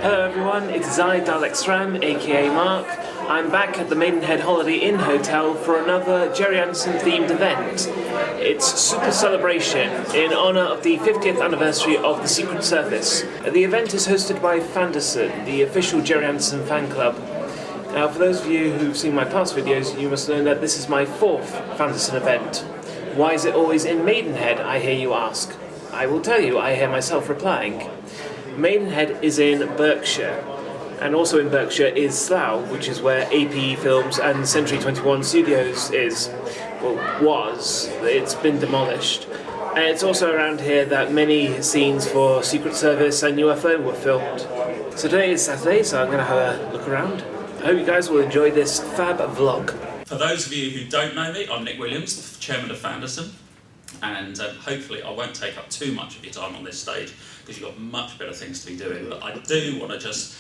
Hello everyone, it is I, Dalek Sram, aka Mark. I'm back at the Maidenhead Holiday Inn Hotel for another Gerry Anderson themed event. It's Supercelebration in honour of the 50th anniversary of the Secret Service. The event is hosted by Fanderson, the official Gerry Anderson fan club. Now for those of you who've seen my past videos, you must know that this is my 4th Fanderson event. Why is it always in Maidenhead, I hear you ask? I will tell you, I hear myself replying. Maidenhead is in Berkshire, and also in Berkshire is Slough, which is where APE Films and Century 21 Studios is, well, was. It's been demolished. And it's also around here that many scenes for Secret Service and UFO were filmed. So today is Saturday, so I'm going to have a look around. I hope you guys will enjoy this fab vlog. For those of you who don't know me, I'm Nick Williams, the chairman of Fanderson. And hopefully I won't take up too much of your time on this stage because you've got much better things to be doing. But I do want to just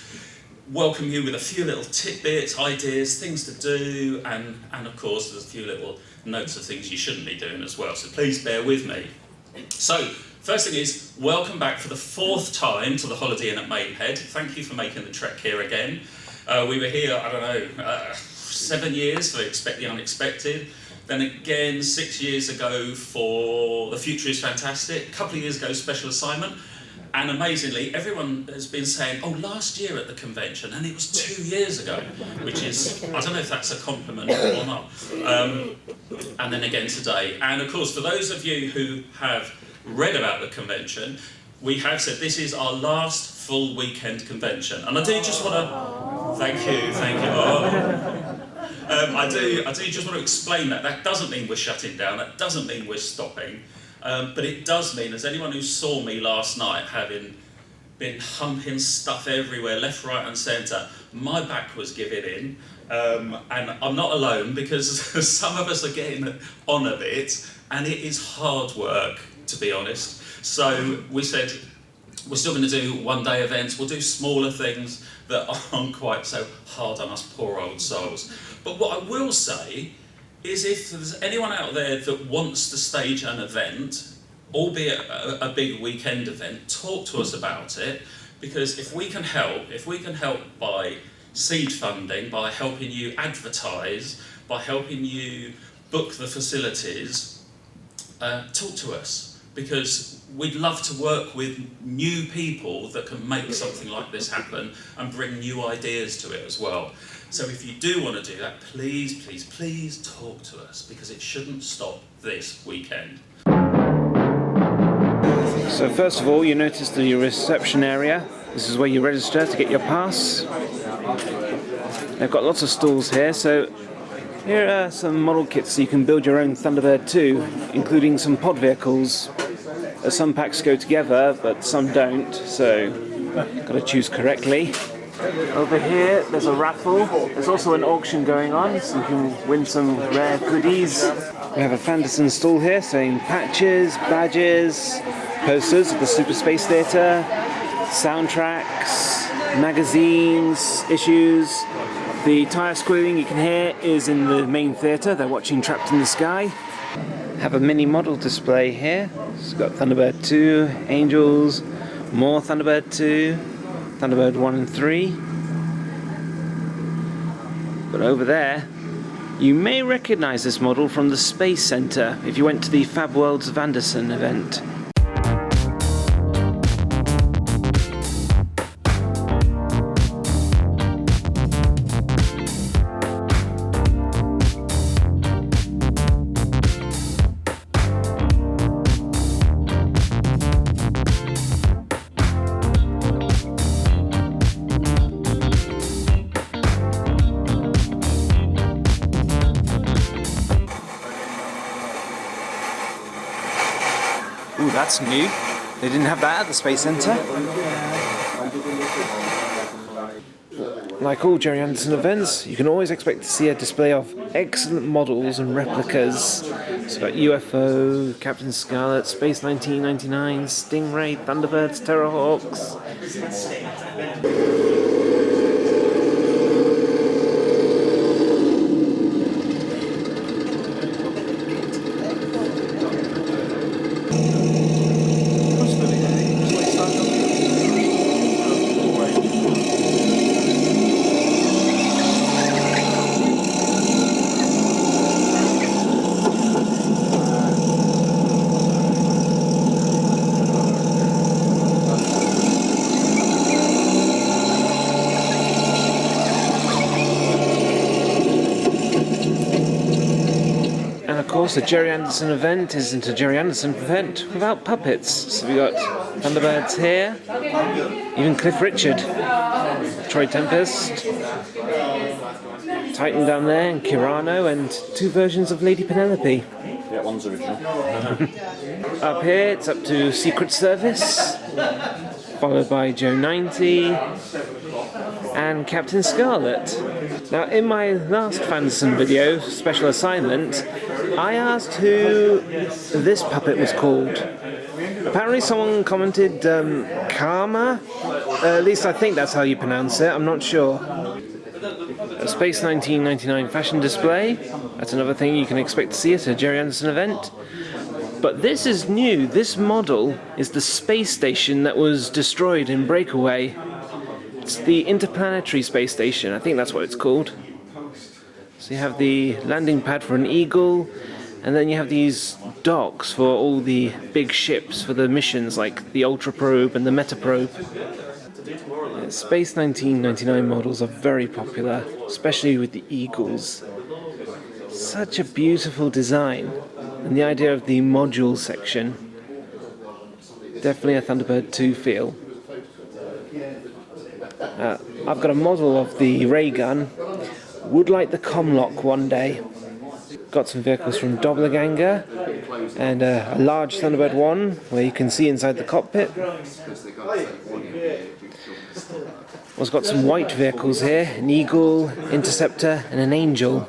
welcome you with a few little tidbits, ideas, things to do, and of course there's a few little notes of things you shouldn't be doing as well. So please bear with me. So first thing is, welcome back for the 4th time to the Holiday Inn at Maidenhead. Thank you for making the trek here again. We were here, I don't know, 7 years for Expect the Unexpected. Then again, 6 years ago for The Future is Fantastic, a couple of years ago, Special Assignment, and amazingly, everyone has been saying, oh, last year at the convention, and it was 2 years ago, which is, I don't know if that's a compliment or not. And then again today. And of course, for those of you who have read about the convention, we have said this is our last full weekend convention. And I do just want to, thank you. Oh. I do just want to explain that. That doesn't mean we're shutting down, that doesn't mean we're stopping, but it does mean, as anyone who saw me last night having been humping stuff everywhere, left, right and centre, my back was giving in, and I'm not alone because some of us are getting on a bit, and it is hard work, to be honest. So we said, we're still going to do one-day events, we'll do smaller things that aren't quite so hard on us poor old souls. But what I will say is if there's anyone out there that wants to stage an event, albeit a big weekend event, talk to us about it, because if we can help by seed funding, by helping you advertise, by helping you book the facilities, talk to us. Because we'd love to work with new people that can make something like this happen and bring new ideas to it as well. So if you do want to do that, please, please, please talk to us, because it shouldn't stop this weekend. So first of all, you notice the reception area. This is where you register to get your pass. They've got lots of stalls here, so here are some model kits so you can build your own Thunderbird 2, including some pod vehicles. Some packs go together, but some don't, so got to choose correctly. Over here, there's a raffle. There's also an auction going on, so you can win some rare goodies. We have a Fanderson stall here saying patches, badges, posters of the Super Space Theatre, soundtracks, magazines, issues. The tyre squealing you can hear is in the main theatre. They're watching Trapped in the Sky. Have a mini model display here. It's got Thunderbird 2, Angels, more Thunderbird 2, Thunderbird 1 and 3. But over there, you may recognise this model from the Space Centre if you went to the Fab Worlds of Anderson event. Ooh, that's new. They didn't have that at the Space Centre. Like all Gerry Anderson events, you can always expect to see a display of excellent models and replicas. So got UFO, Captain Scarlet, Space 1999, Stingray, Thunderbirds, Terrorhawks. course, a Gerry Anderson event isn't a Gerry Anderson event without puppets. So we got Thunderbirds here, even Cliff Richard, Troy Tempest, Titan down there, and Kirano, and 2 versions of Lady Penelope. Yeah, one's original. Up here, it's up to Secret Service, followed by Joe 90 and Captain Scarlet. Now, in my last Fanderson video, special assignment, I asked who this puppet was called. Apparently someone commented Karma, at least I think that's how you pronounce it, I'm not sure. A Space 1999 fashion display, that's another thing you can expect to see at a Gerry Anderson event. But this is new. This model is the space station that was destroyed in Breakaway. It's the Interplanetary Space Station, I think that's what it's called. So you have the landing pad for an Eagle, and then you have these docks for all the big ships for the missions like the Ultra Probe and the Meta Probe. Space 1999 models are very popular, especially with the Eagles. Such a beautiful design. And the idea of the module section, definitely a Thunderbird 2 feel. I've got a model of the ray gun, would like the Comlock one day. Got some vehicles from Doppelganger, and a large Thunderbird 1 where you can see inside the cockpit. Also got some white vehicles here, an Eagle, Interceptor and an Angel.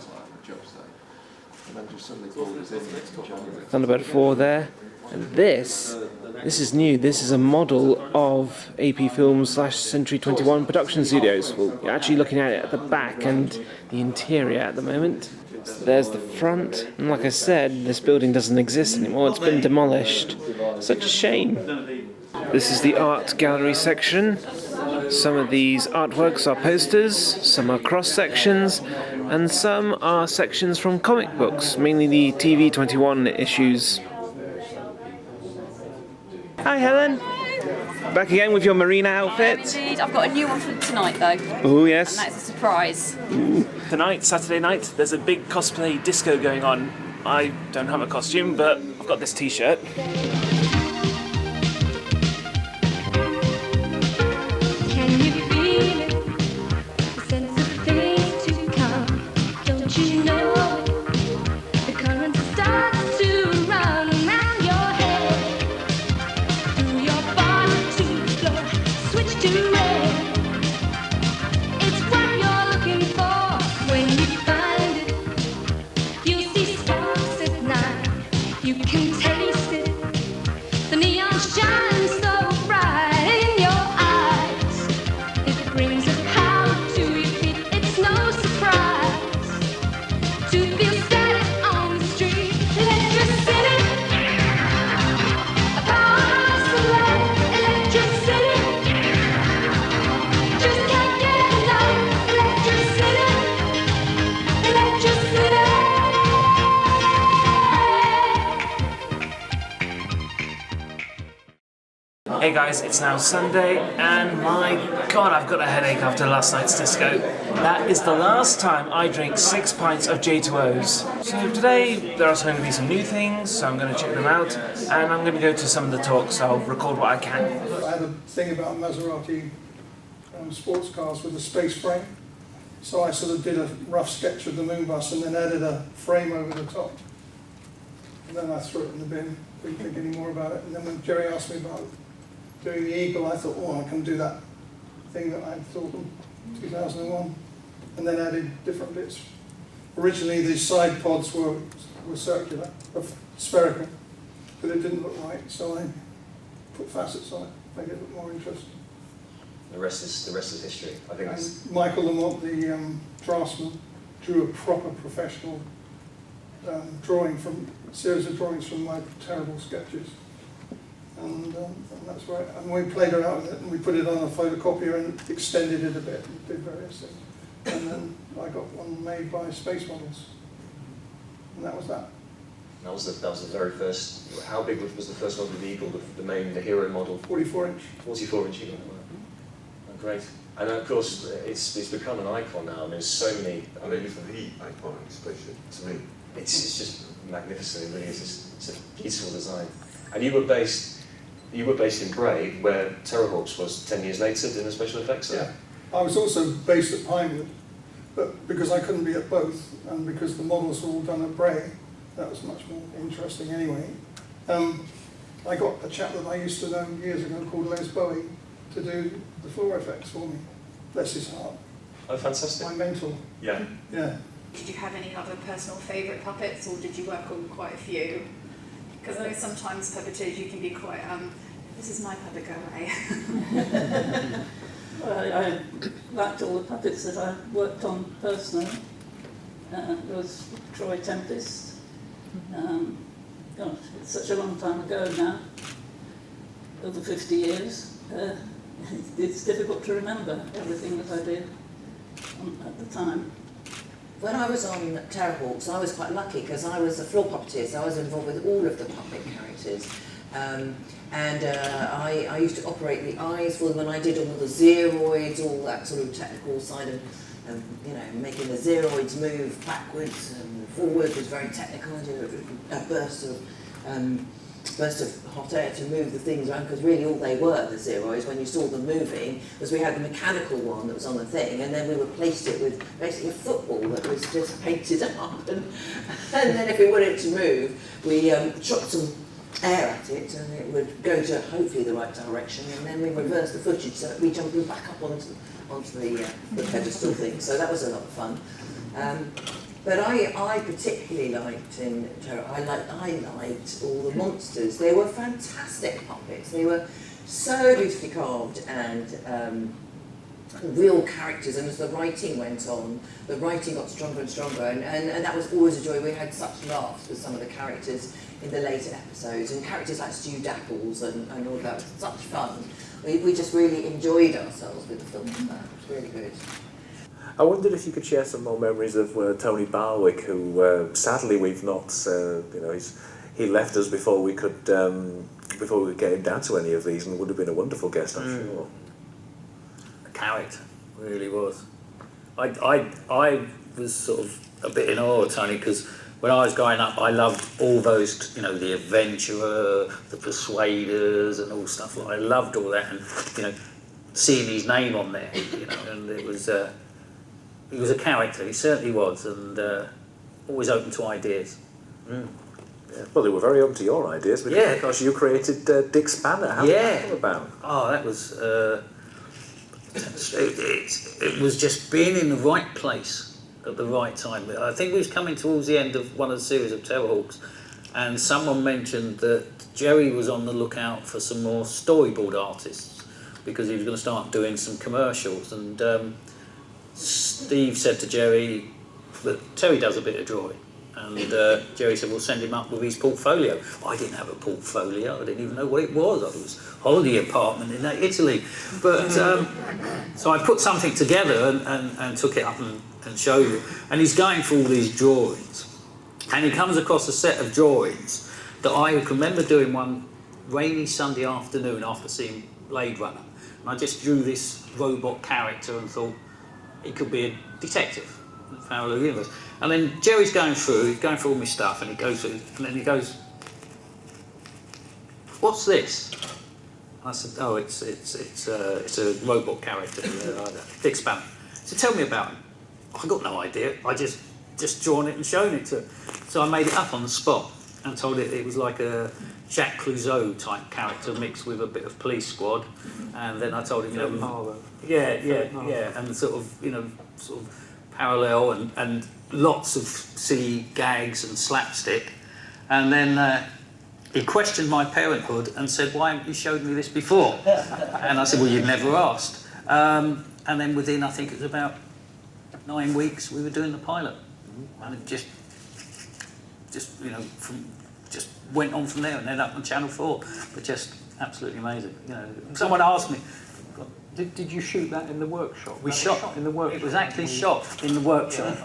Thunderbird 4 there, and this is new. This is a model of AP Films / Century 21 production studios. Well, you're actually looking at it at the back and the interior at the moment. So there's the front, and like I said, this building doesn't exist anymore. It's been demolished. Such a shame. This is the art gallery section. Some of these artworks are posters, some are cross sections, and some are sections from comic books, mainly the TV 21 issues. Hi Helen! Back again with your Marina outfit? Indeed, I've got a new one for tonight though. Oh yes. And that's a surprise. Tonight, Saturday night, there's a big cosplay disco going on. I don't have a costume, but I've got this t-shirt. Hey guys, it's now Sunday, and my god, I've got a headache after last night's disco. That is the last time I drink 6 pints of J2Os. So today, there are going to be some new things, so I'm going to check them out, and I'm going to go to some of the talks, so I'll record what I can. I had a thing about Maserati sports cars with a space frame, so I sort of did a rough sketch of the moon bus and then added a frame over the top. And then I threw it in the bin, didn't think any more about it. And then when Gerry asked me about doing the Eagle, I thought, oh, I can do that thing that I thought in 2001, and then added different bits. Originally, the side pods were circular, spherical, but it didn't look right, so I put facets on it, make it look more interesting. The rest is history. I think. And Michael Lamont, the draftsman, drew a proper professional series of drawings from my terrible sketches. And that's right. And we played around with it, and we put it on a photocopier and extended it a bit and did various things. And then I got one made by Space Models, and that was that. That was the very first. How big was the first model of the Eagle, the hero model? 44-inch. 44-inch Eagle. Great. And of course, it's become an icon now. I mean, there's so many. I mean, It's the iconic spaceship to me. it's just magnificent. It really is. It's a beautiful design. And you were based in Bray, where Terrorhawks was 10 years later doing the special effects. Yeah, I was also based at Pinewood, but because I couldn't be at both, and because the models were all done at Bray, that was much more interesting anyway. I got a chap that I used to know years ago called Les Bowie to do the floor effects for me. Bless his heart. Oh, fantastic. My mentor. Yeah. Yeah. Did you have any other personal favourite puppets, or did you work on quite a few? Because I know sometimes puppeteers, you can be quite, this is my puppet, go away. I liked all the puppets that I worked on personally. There was Troy Tempest. Gosh, it's such a long time ago now, over 50 years. It's difficult to remember everything that I did at the time. When I was on Terrorhawks, I was quite lucky because I was a floor puppeteer, so I was involved with all of the puppet characters. I used to operate the eyes for them, and I did all the zeroids, all that sort of technical side of, you know, making the zeroids move backwards and forwards was very technical. I did a burst of hot air to move the things around, because really all they were, the zeroids, when you saw them moving, was we had the mechanical one that was on the thing, and then we replaced it with basically a football that was just painted up, and then if we wanted it to move, we shot some air at it, and it would go to hopefully the right direction, and then we reversed the footage so that we jumped back up onto the pedestal thing. So that was a lot of fun. But I particularly liked in Terror, I liked all the monsters. They were fantastic puppets. They were so beautifully carved and real characters, and as the writing went on, the writing got stronger and stronger, and that was always a joy. We had such laughs with some of the characters in the later episodes, and characters like Stu Dapples and all that. It was such fun. We just really enjoyed ourselves with the film. It was really good. I wondered if you could share some more memories of Tony Barwick, who sadly we've not, he left us before we could get him down to any of these, and would have been a wonderful guest, I'm sure. A character, really was. I was sort of a bit in awe of Tony, because when I was growing up, I loved all those, you know, the Adventurer, the Persuaders, and all stuff. I loved all that, and you know, seeing his name on there, you know, and it was. He was a character, he certainly was, and always open to ideas. Yeah. Well, they were very open to your ideas, because you created Dick Spanner. How did that come about? Oh, that was... it was just being in the right place at the right time. I think we was coming towards the end of one of the series of Terrorhawks, and someone mentioned that Gerry was on the lookout for some more storyboard artists, because he was going to start doing some commercials, and Steve said to Gerry that Terry does a bit of drawing, and Gerry said, we'll send him up with his portfolio. I didn't have a portfolio, I didn't even know what it was. I was holiday apartment in Italy. But so I put something together and took it up and showed him. And he's going through all these drawings, and he comes across a set of drawings that I can remember doing one rainy Sunday afternoon after seeing Blade Runner. And I just drew this robot character and thought, he could be a detective in the parallel universe. And then Gerry's going through all my stuff, and he goes through, and then he goes, "What's this?" And I said, "Oh, it's a robot character, Dick Spanner." So tell me about him. I got no idea. I just drawn it and shown it to him. So I made it up on the spot and told it was like a Jacques Clouseau type character mixed with a bit of Police Squad, and then I told him, you know, and sort of parallel and lots of silly gags and slapstick, and then he questioned my parenthood and said, "Why haven't you showed me this before?" And I said, "Well, you've never asked." And then within, I think it was about 9 weeks, we were doing the pilot, and it just you know just went on from there and ended up on Channel 4, but just absolutely amazing. You know, someone asked me, Did you shoot that in the workshop? We shot in the workshop. It was actually shot in the workshop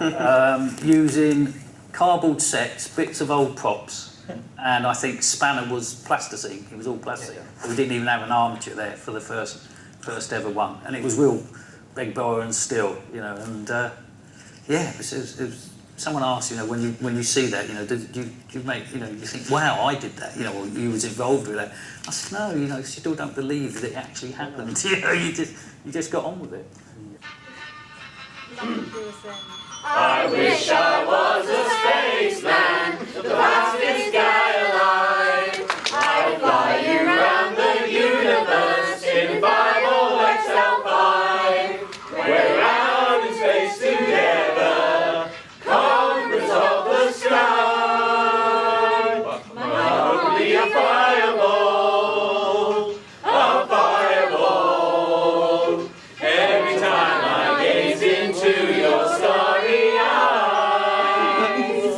using cardboard sets, bits of old props, and I think Spanner was plasticine. It was all plastic. We didn't even have an armature there for the first first ever one, and it was real beg, borrow and steal, you know, and yeah, it was someone asked, you know, when you see that, you know, did you make, you know, you think, wow, I did that, you know, or you was involved with that. I said, no, you know, you still don't believe that it actually happened. You know, you just got on with it. I wish I was a spaceman, the fastest guy alive. I'd fly you round the universe in 5 or XL5. We're out in space together, conquerors of the sky. My heart will be a fireball, a fireball. Every time I gaze into your starry eyes,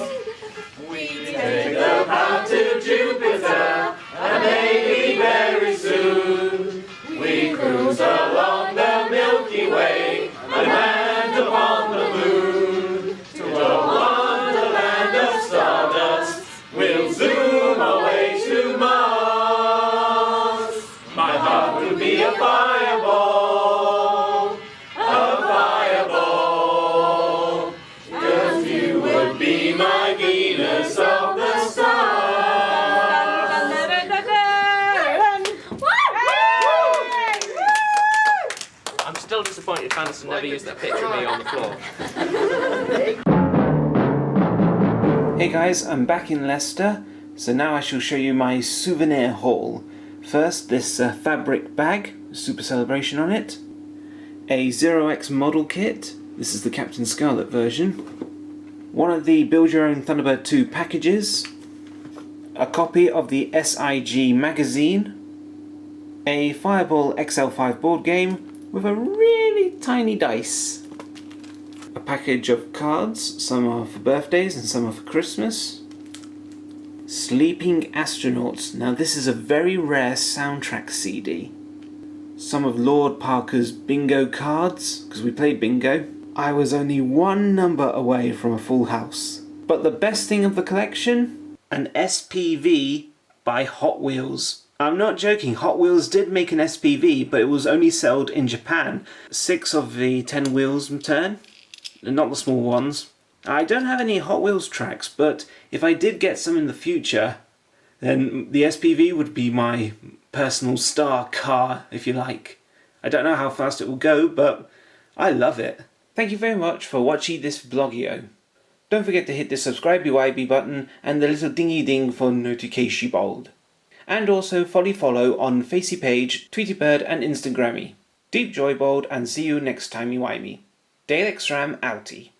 we take the path to Jupiter, and maybe very soon we cruise along the Milky Way and land upon the moon. To a wonderland of stardust, we'll zoom away to Mars. My heart will be a fireball, a fireball, 'cause you would be my Venus of the stars. I'm still disappointed Fanderson never used that picture of me on the floor. Hey guys, I'm back in Leicester, so now I shall show you my souvenir haul. First, this fabric bag, Supercelebration on it. A 0x model kit, this is the Captain Scarlet version. One of the Build Your Own Thunderbird 2 packages. A copy of the SIG magazine. A Fireball XL5 board game with a really tiny dice. A package of cards, some are for birthdays and some are for Christmas. Sleeping Astronauts, now this is a very rare soundtrack CD. Some of Lord Parker's bingo cards, because we played bingo. I was only one number away from a full house. But the best thing of the collection? An SPV by Hot Wheels. I'm not joking, Hot Wheels did make an SPV, but it was only sold in Japan. 6 of the 10 wheels turn, not the small ones. I don't have any Hot Wheels tracks, but if I did get some in the future, then the SPV would be my personal star car, if you like. I don't know how fast it will go, but I love it. Thank you very much for watching this vlogio. Don't forget to hit the subscribe YB button and the little dingy ding for notification bold. And also follow on Facey Page, Tweetybird and Instagrammy. Deep joy bold and see you next time you me. Dalexram outie.